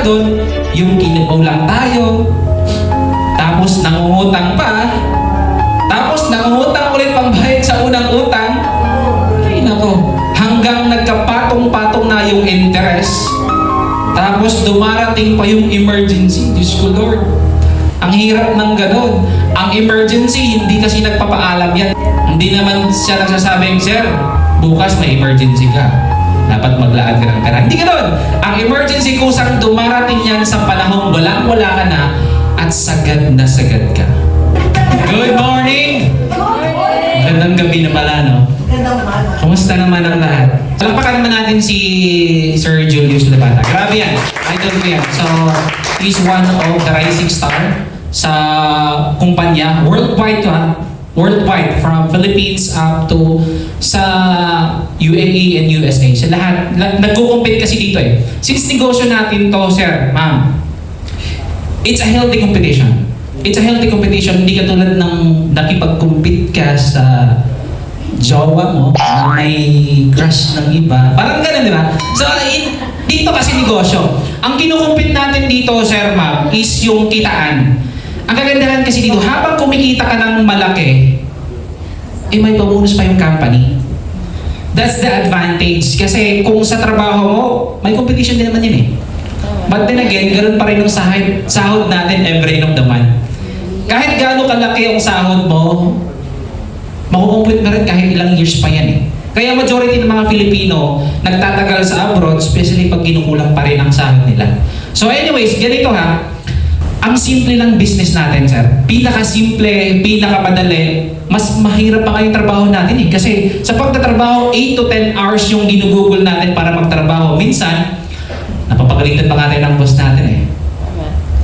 pa doon, yung kinupaw lang tayo, tapos nangungutang pa, tapos nangungutang ulit pambayad sa unang utang. Ay nako, hanggang nagkapatong-patong na yung interest. Tapos dumarating pa yung emergency. Diyos ko Lord, ang hirap ng ganon. Ang emergency, hindi kasi nagpapaalam yan. Hindi naman siya nagsasabing, Sir, bukas may emergency ka, dapat maglaan ka ng pera. Hindi ganon. Ang emergency kusang dumarating yan sa panahong walang-wala ka na at sagad na sagad ka. Good morning! Magandang gabi na pala, no? Kumusta naman ang lahat? Palakpakan naman natin si Sir Julius Labata. Grabe yan. Idol ko yan. So, he's one of the rising star sa kumpanya. Worldwide to ha? Worldwide. From Philippines up to sa UAE and USA. Sa lahat. Nagko-compete kasi dito eh. Since negosyo natin to, sir, ma'am, it's a healthy competition. It's a healthy competition. Hindi katulad ng nakipag-compete ka sa jowa mo na may crush ng iba. Parang ganun, di ba? So, dito kasi negosyo. Ang kinukumpit natin dito, sir, ma'am, is yung kitaan. Ang kagandahan kasi dito, habang kumikita ka ng malaki, may pabonus pa yung company. That's the advantage. Kasi kung sa trabaho mo, may competition din naman yun eh. But then again, ganun pa rin yung sahod natin every end of the month. Kahit gaano kalaki yung sahod mo, makukumpit na rin kahit ilang years pa yan eh. Kaya majority ng mga Filipino nagtatagal sa abroad, especially pag kinukulang pa rin ang sahod nila. So anyways, ganito ha. Ang simple ng business natin, sir. Pinaka-simple, pinaka-madali, mas mahirap pa kayong trabaho natin eh. Kasi sa pagtatrabaho, 8 to 10 hours yung ginugugol natin para magtrabaho. Minsan, napapagalitan pa natin ng boss natin eh.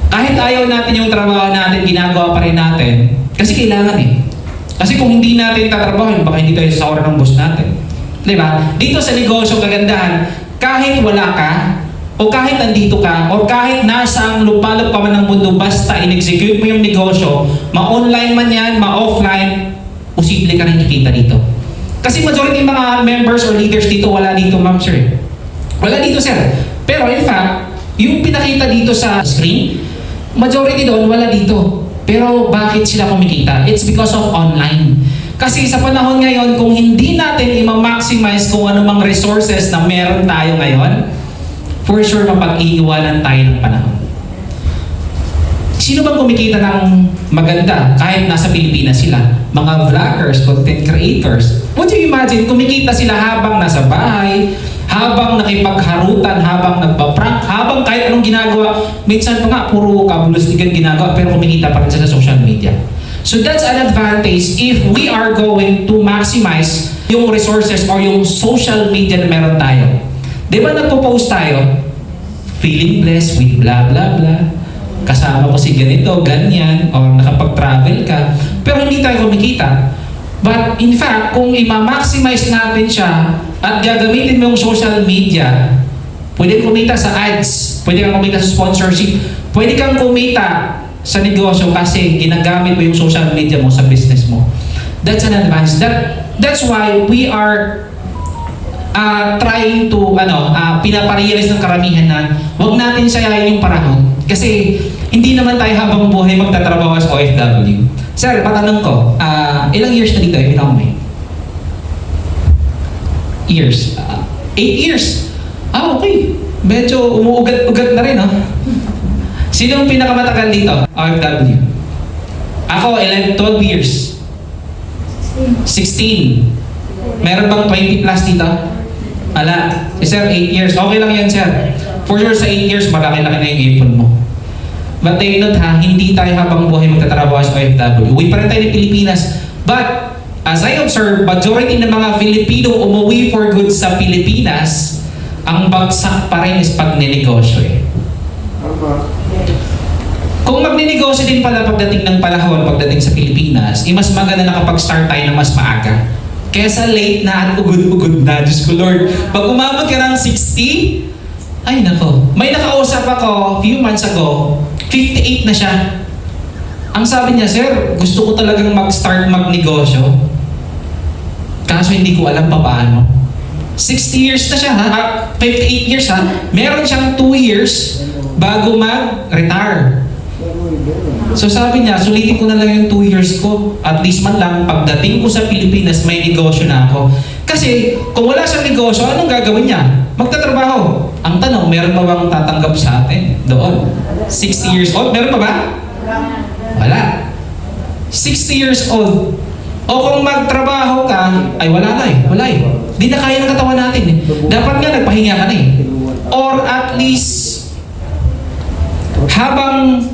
Kahit ayaw natin yung trabaho natin, ginagawa pa rin natin. Kasi kailangan eh. Kasi kung hindi natin tatrabaho, baka hindi tayo sa oras ng boss natin. Diba? Dito sa negosyo, kagandahan, kahit wala ka, o kahit nandito ka, o kahit nasa ang lupalop ka man ng mundo, basta in-execute mo yung negosyo, ma-online man yan, ma-offline, posible ka rin kikita dito. Kasi majority ng mga members or leaders dito, wala dito, ma'am sir. Wala dito, sir. Pero in fact, yung pinakita dito sa screen, majority doon, wala dito. Pero bakit sila kumikita? It's because of online. Kasi sa panahon ngayon, kung hindi natin i-maximize kung anumang resources na meron tayo ngayon, for sure mapag-iiwanan tayo ng panahon. Sino bang kumikita ng maganda kahit nasa Pilipinas sila? Mga vloggers, content creators. Would you imagine, kumikita sila habang nasa bahay, habang nakipagharutan, habang nagpa-prank, habang kahit anong ginagawa. Minsan pa nga, puro kabulustigan ginagawa, pero kumikita pa rin sa social media. So that's an advantage if we are going to maximize yung resources or yung social media na meron tayo. Di ba nagpo-post tayo? Feeling blessed with blah blah blah. Kasama ko si ganito, ganyan, or nakapag-travel ka. Pero hindi tayo kumikita. But in fact, kung i-maximize natin siya at gagamitin mo yung social media, pwede kang kumita sa ads, pwede kang kumita sa sponsorship, pwede kang kumita sa negosyo kasi ginagamit mo yung social media mo sa business mo. That's an advantage. That's why we are trying to pinaparealize ng karamihan na huwag natin sayayin yung panahon. Kasi hindi naman tayo habang buhay magtatrabaho as OFW. Sir, patanong ko, ilang years na dito eh, pinamay? Years. 8 years. Okay. Medyo umuugat-ugat na rin, no? Sino ang pinakamatagal dito? OFW. Ako, 12 years. 16. Meron bang 20 plus dito? Wala. Si sir, 8 years. Okay lang yan, sir. For sure, sa 8 years, malaki-laki na yung ipon mo. But take note ha, hindi tayo habang buhay magtatrabaho sa OFW. Uwi pa rin tayo ng Pilipinas. But, as I observe, majority ng mga Filipino umuwi for good sa Pilipinas, ang bagsak pa rin is pagnenegosyo eh. Kung magninegosyo din pala pagdating ng panahon, pagdating sa Pilipinas, mas maganda na kapag start tayo na mas maaga. Kesa late na at ugod-ugod na, Diyos ko Lord. Pag umabot ka ng 60, ay nako. May nakausap ako few months ago, 58 na siya. Ang sabi niya, sir, gusto ko talagang mag-start magnegosyo. Kaso hindi ko alam pa paano. 60 years na siya ha, 58 years ha. Meron siyang 2 years bago mag-retire. So sabi niya, sulitin ko na lang yung 2 years ko. At least man lang, pagdating ko sa Pilipinas, may negosyo na ako. Kasi kung wala siyang negosyo, anong gagawin niya? Magtatrabaho. Ang tanong, meron pa bang tatanggap sa atin doon? 60 years old? Meron pa ba? Wala. 60 years old. O kung magtrabaho ka, ay wala na eh. Wala eh. Di na kaya ng katawan natin eh. Dapat nga nagpahinga ka na eh. Or at least, habang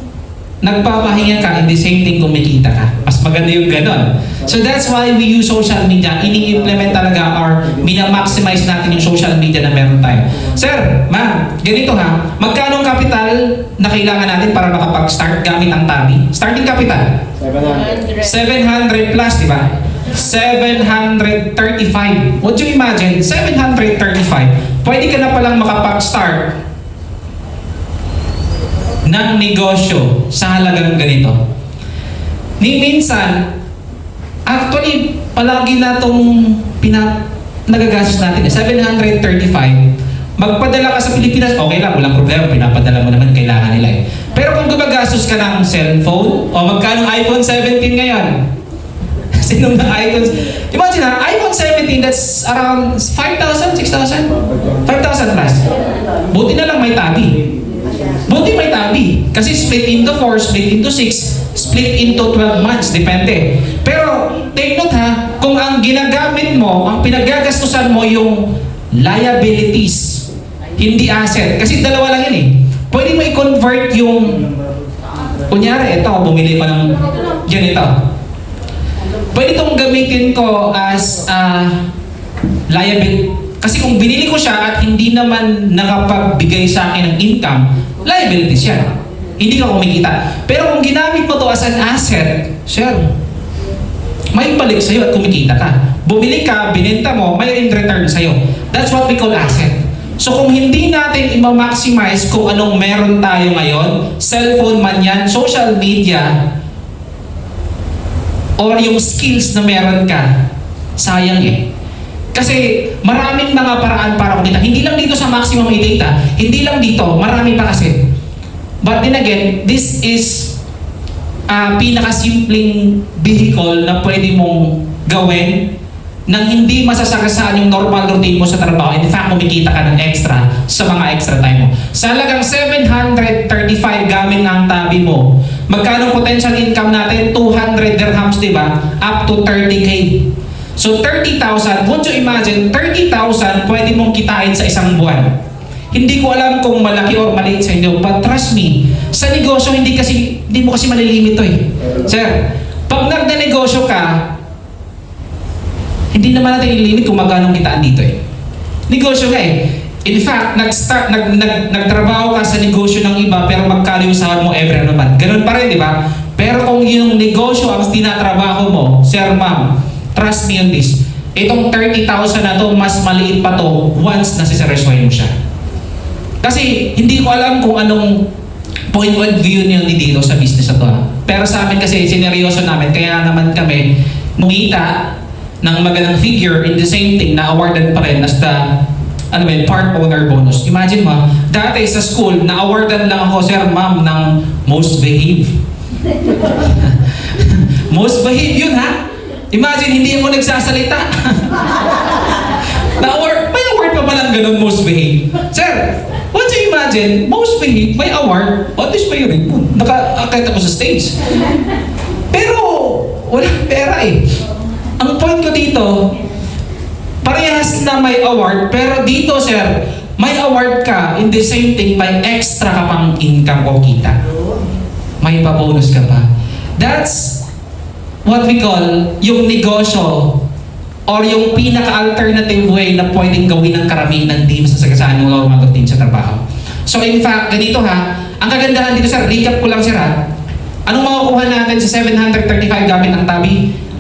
nagpapahinga ka, in the same thing kumikita ka. Mas maganda yung ganon. So that's why we use social media. Ini-implement talaga or minamaximize natin yung social media na meron tayo. Sir, ma'am, ganito ha. Magkano ang capital na kailangan natin para makapag-start gamit ang Tabi? Starting capital? 700 plus, di ba? 735. Would you imagine? 735. Pwede ka na palang makapag-start ng negosyo sa halagang ganito. Minsan, actually, palagi na itong nagagastos natin. 735. Magpadala ka sa Pilipinas, okay lang, walang problema. Pinapadala mo naman, kailangan nila eh. Pero kung gumagastos ka ng cellphone, o magkano iPhone 17 ngayon? Sino na iPhone? Imagine ha, iPhone 17, that's around 5,000, 6,000? 5,000 plus. Buti na lang may Tabi. Buti may Tabi. Kasi split into 4, split into 6, split into 12 months. Depende. Pero, take note ha, kung ang ginagamit mo, ang pinagagastusan mo yung liabilities, hindi asset. Kasi dalawa lang yun eh. Pwede mo i-convert yung, kunyari, ito, bumili pa ng ganito. Pwede itong gamitin ko as liability. Kasi kung binili ko siya at hindi naman nakapagbigay sa akin ng income, liabilities yan. Hindi ka kumikita. Pero kung ginamit mo to as an asset, sir, may balik sa'yo at kumikita ka. Bumili ka, binenta mo, may in return sa'yo. That's what we call asset. So kung hindi natin i-maximize kung anong meron tayo ngayon, cellphone man yan, social media, or yung skills na meron ka, sayang eh. Kasi maraming mga paraan para kumita. Hindi lang dito sa maximum data, hindi lang dito, marami pa kasi. But then again, this is pinakasimpleng vehicle na pwede mong gawin nang hindi masasagasaan yung normal routine mo sa trabaho. In fact, kumikita ka ng extra sa mga extra time mo. Sa halagang 735 gamit ng Tabi mo, magkano potential income natin? 200 dirhams, di ba? Up to 30K. So 30,000, would you imagine, 30,000 pwede mong kitain sa isang buwan. Hindi ko alam kung malaki or maliit sa inyo, but trust me, sa negosyo hindi mo kasi malilimit to eh. Sir, pag nagda-negosyo ka, hindi naman natin ilimit kung magkano kitaan dito eh. Negosyo ka eh. In fact, nagtrabaho ka sa negosyo ng iba pero magkano yung sahod mo every naman. Ganun pa rin, di ba? Pero kung yung negosyo ang tinatrabaho mo, sir, ma'am, trust me on this. Itong 30,000 na to, mas maliit pa to once na siseryosohin mo siya. Kasi hindi ko alam kung anong point of view niyo dito sa business na to. Pero sa amin kasi, sineryoso namin, kaya naman kami mungita ng magandang figure in the same thing na awarded pa rin as the part owner bonus. Imagine mo, dati sa school, na-awardan lang ako, sir, ma'am, ng most behave. Most behave yun, ha? Imagine, hindi ako nagsasalita. May award pa palang ganun, most behave. Sir, once you imagine, most behave, may award, at least may rin po. Nakakita ko sa stage. Pero, walang pera eh. Ang point ko dito, parehas na may award, pero dito, sir, may award ka, in the same thing, may extra ka pang income o kita. May pa-bonus ka pa. That's what we call yung negosyo or yung pinaka-alternative way na pwedeng gawin ng karamihan ng team sa sagasaan ng mga team sa trabaho. So in fact, ganito ha, ang kagandahan dito, sir, recap ko lang, sir ha. Anong makukuha natin sa 735 gamit ng Tabi?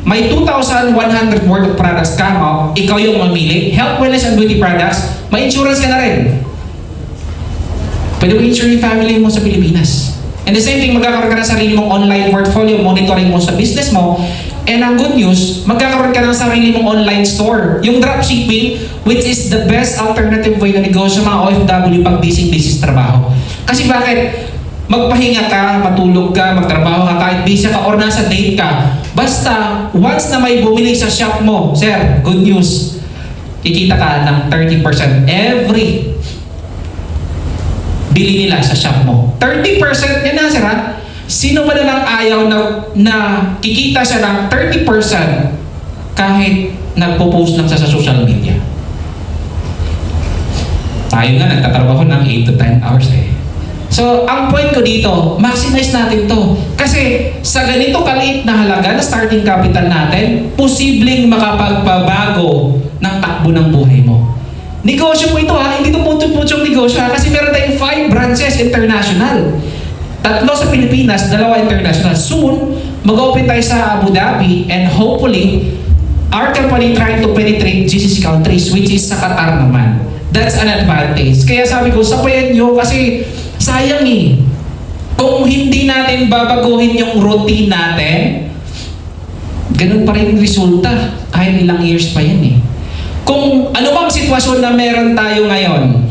May 2,100 worth of products ka mo, ikaw yung mamili. Health, wellness, and beauty products, may insurance ka na rin. Pwede mo insure yung family mo sa Pilipinas. And the same thing, magkakaroon ka ng sarili mong online portfolio, monitoring mo sa business mo. And ang good news, magkakaroon ka ng sarili mong online store. Yung dropshipping, which is the best alternative way na negosyo mga OFW pag busy trabaho. Kasi bakit? Magpahinga ka, matulog ka, magtrabaho ka, kahit busy ka or nasa date ka. Basta, once na may bumili sa shop mo, sir, good news, kikita ka ng 30% every bili nila sa shop mo. 30% yan na, sir, ha? Sino ba nalang ayaw na kikita siya ng 30% kahit nagpo-post lang siya sa social media? Tayo nga, nagtatrabaho ng 8 to 10 hours eh. So, ang point ko dito, maximize natin to. Kasi sa ganito kaliit na halaga na starting capital natin, posibleng makapagpabago ng takbo ng buhay mo. Negosyo mo ito, ha? Hindi ito putyo-putyong negosyo, ha? Kasi meron tayong 5 branches international. 3 sa Pilipinas, 2 international. Soon, mag-open tayo sa Abu Dhabi and hopefully, our company trying to penetrate GCC countries, which is sa Qatar naman. That's an advantage. Kaya sabi ko, sabayan nyo kasi sayang eh. Kung hindi natin babaguhin yung routine natin, ganun pa rin yung resulta. Kahit ilang years pa yan eh. Kung ano bang sitwasyon na meron tayo ngayon,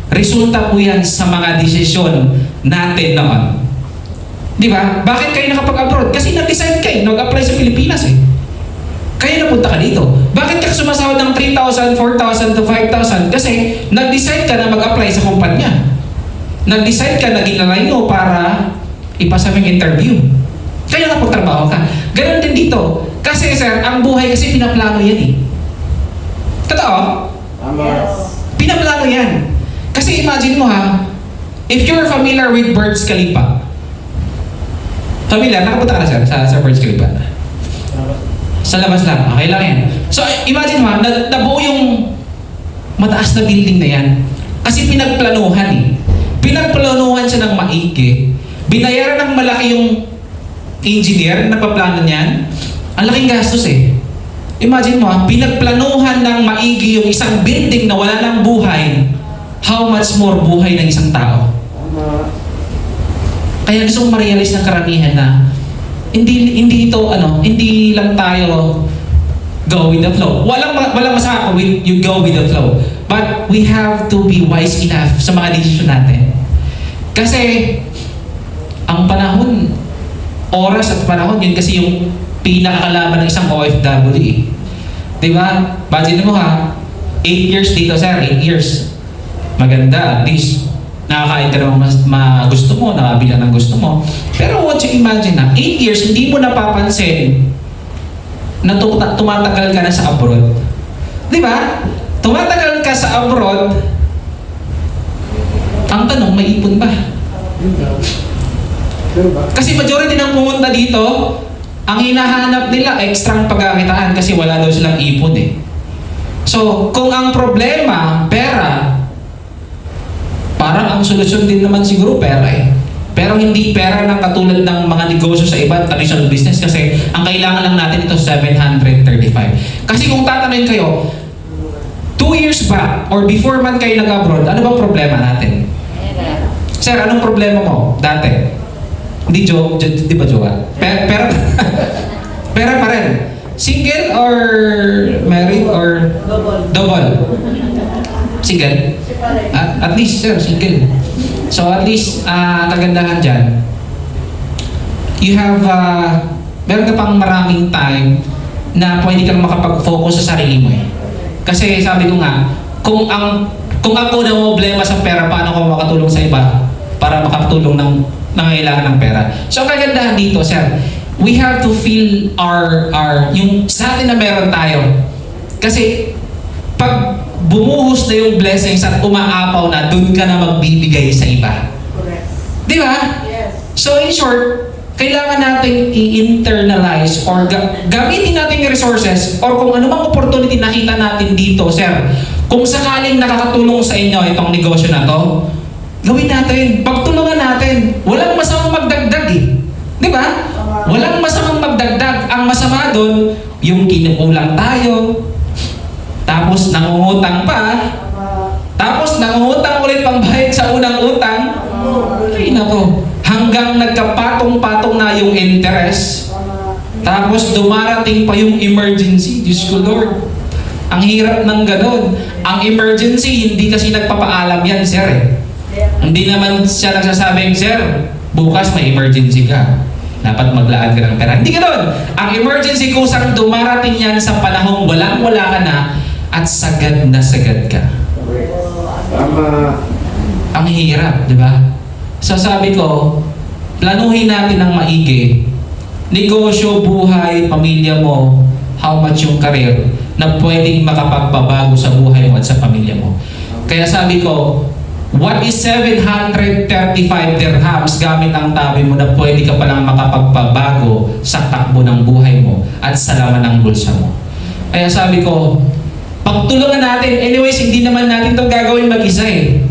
resulta po yan sa mga desisyon natin naman. Di ba? Bakit kayo nakapag-abroad? Kasi nag-decide kayo, nag-apply sa Pilipinas eh. Kaya napunta ka dito. Bakit ka sumasahod ng 3,000, 4,000 to 5,000? Kasi nag-decide ka na mag-apply sa kumpanya. Nag-decide ka na ginalay mo para ipasa mo yung interview. Kaya nakapagtrabaho ka. Ganon din dito. Kasi sir, ang buhay kasi pinaplano yan eh. Totoo? Yes. Pinaplano yan. Kasi imagine mo ha, if you're familiar with Burj Khalifa. Familiar? Nakapunta ka na sir sa Burj Khalifa? Sa labas lang. Okay lang yan. So imagine mo ha, nabuo yung mataas na building na yan. Kasi pinagplanuhan eh. Pinagplanuhan siya ng maigi. Binayaran ng malaki yung engineer na nagpaplano niyan. Ang laking gastos eh. Imagine mo ha, pinagplanuhan ng maigi yung isang building na wala ng buhay. How much more buhay ng isang tao? Kaya gusto kong ma-realize ng karamihan na hindi lang tayo go with the flow. Walang masama with you go with the flow. But we have to be wise enough sa mga desisyon natin. Kasi ang panahon, oras at panahon, yun kasi yung pinakakalaban ng isang OFW eh. Diba? Imagine mo ha, 8 years dito sir, 8 years. Maganda, at least nakakain ka naman gusto mo, nakabilang ng gusto mo. Pero what you imagine na, 8 years, hindi mo napapansin na tumatagal ka na sa abroad. Di ba? Tumatagal ka sa abroad, ang tanong, may ipon ba? Kasi majority ng pumunta dito, ang hinahanap nila, ekstrang pagkakitaan kasi wala daw silang ipon eh. So, kung ang problema, pera, parang ang solusyon din naman siguro pera eh. Pero hindi pera ng katulad ng mga negosyo sa iba, traditional business kasi ang kailangan lang natin ito 735. Kasi kung tatanungin kayo, 2 years back or before man kayo nag-abroad, ano bang problema natin? Sir, anong problema mo dati? Hindi di ba jowa? Pera pera pa rin. Single or married or double? Single? At least sir, single. So at least, kagandahan dyan, you have, meron ka pang maraming time na pwede kang makapag-focus sa sarili mo eh. Kasi sabi ko nga, kung ako na problema sa pera, paano ko makatulong sa iba para makatulong ng nangailangan ng pera. So ang kagandahan dito, sir, we have to feel yung sa atin na meron tayo. Kasi pag bumuhos na yung blessings at umaapaw na, dun ka na magbibigay sa iba. Correct. Di ba? Yes. So in short, kailangan natin i-internalize or gamitin natin yung resources or kung ano mang opportunity nakita natin dito, sir. Kung sakaling nakakatulong sa inyo itong negosyo na to, gawin natin. Pagtulungan natin. Walang masamang magdagdag eh. Di ba? Walang masamang magdagdag. Ang masama doon, yung kinukulang tayo, tapos nangungutang pa, tapos nangungutang ulit pang bayad sa unang utang. Ay nako, hanggang nagkapatong-patong na yung interest. Tapos dumarating pa yung emergency. Diyos ko Lord, ang hirap ng ganon. Ang emergency, hindi kasi nagpapaalam yan, sir eh. Hindi naman siya nagsasabing, Sir, bukas may emergency ka. Dapat maglaan ka ng pera. Hindi ganoon. Ang emergency kusang dumarating yan sa panahong walang-wala ka na at sagad na sagad ka. Tama. Ang hirap, di ba? So sabi ko, planuhin natin ng maigi. Negosyo, buhay, pamilya mo, how much yung career na pwedeng makapagbabago sa buhay mo at sa pamilya mo. Kaya sabi ko, what is 735 dirhams gamit ang tabi mo na pwede ka palang makapagpabago sa takbo ng buhay mo at sa laman ng bulsa mo. Kaya sabi ko, pagtulungan natin. Anyways, hindi naman natin itong gagawin mag-isa eh.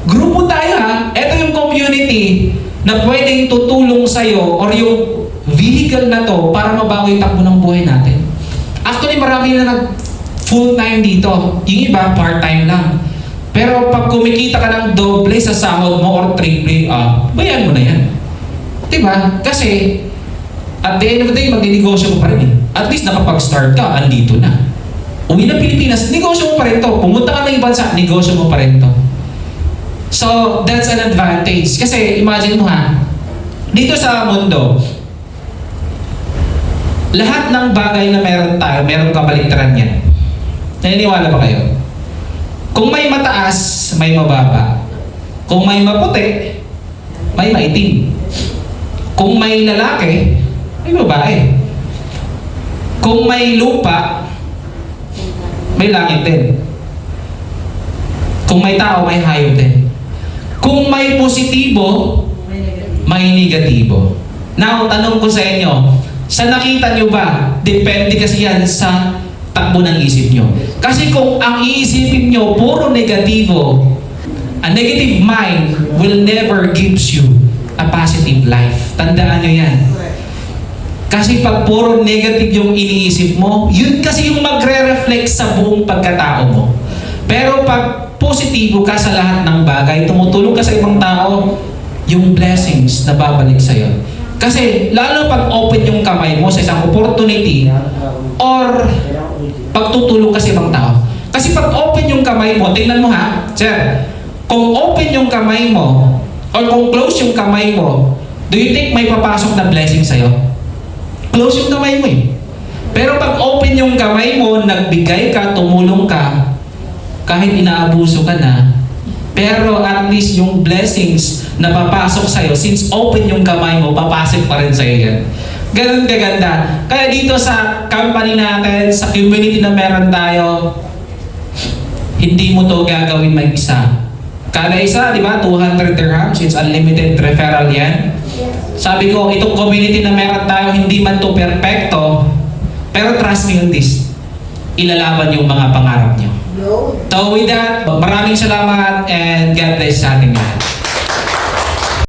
Grupo tayo ha. Ito yung community na pwedeng tutulong sa'yo or yung vehicle na to para mabago yung takbo ng buhay natin. Actually, marami na nag full-time dito. Yung iba, part-time lang. Pero pag kumikita ka ng doble sa sahod mo or triple, bayan mo na yan. Diba? Kasi, at the end of the day, magninegosyo mo pa rin eh. At least nakapag-start ka, andito na. Uwi ng Pilipinas, negosyo mo pa rin to. Pumunta ka ng ibang bansa, negosyo mo pa rin to. So, that's an advantage. Kasi, imagine mo ha, dito sa mundo, lahat ng bagay na meron tayo, meron kabaliktaran yan. Naniniwala ba kayo? Kung may mataas, may mababa. Kung may maputi, may maitim. Kung may lalaki, may babae. Kung may lupa, may langit din. Kung may tao, may hayop din. Kung may positibo, may negatibo. Now, tanong ko sa inyo, sa nakita nyo ba, depende kasi yan sa takbo ng isip nyo. Kasi kung ang iisipin nyo puro negatibo, a negative mind will never gives you a positive life. Tandaan nyo yan. Kasi pag puro negative yung iniisip mo, yun kasi yung magre-reflect sa buong pagkatao mo. Pero pag positibo ka sa lahat ng bagay, tumutulong ka sa ibang tao, yung blessings na babalik sa'yo. Kasi lalo pag open yung kamay mo sa isang opportunity or pagtutulong ka sa ibang tao. Kasi pag open yung kamay mo, tingnan mo ha, sir, kung open yung kamay mo or kung close yung kamay mo, do you think may papasok na blessing sa'yo? Close yung kamay mo eh. Pero pag open yung kamay mo, nagbigay ka, tumulong ka, kahit inaabuso ka na, pero at least yung blessings na papasok sa'yo, since open yung kamay mo, papasok pa rin sa'yo yan. Ganun kaganda. Kaya dito sa company natin, sa community na meron tayo, hindi mo to gagawin mag-isa. Kada isa, di ba, 200 dirhams, it's unlimited referral yan. Sabi ko, itong community na meron tayo, hindi man to perfecto, pero trust me on this, ilalaban yung mga pangarap nyo. So with that, maraming salamat and God bless sa ating lahat.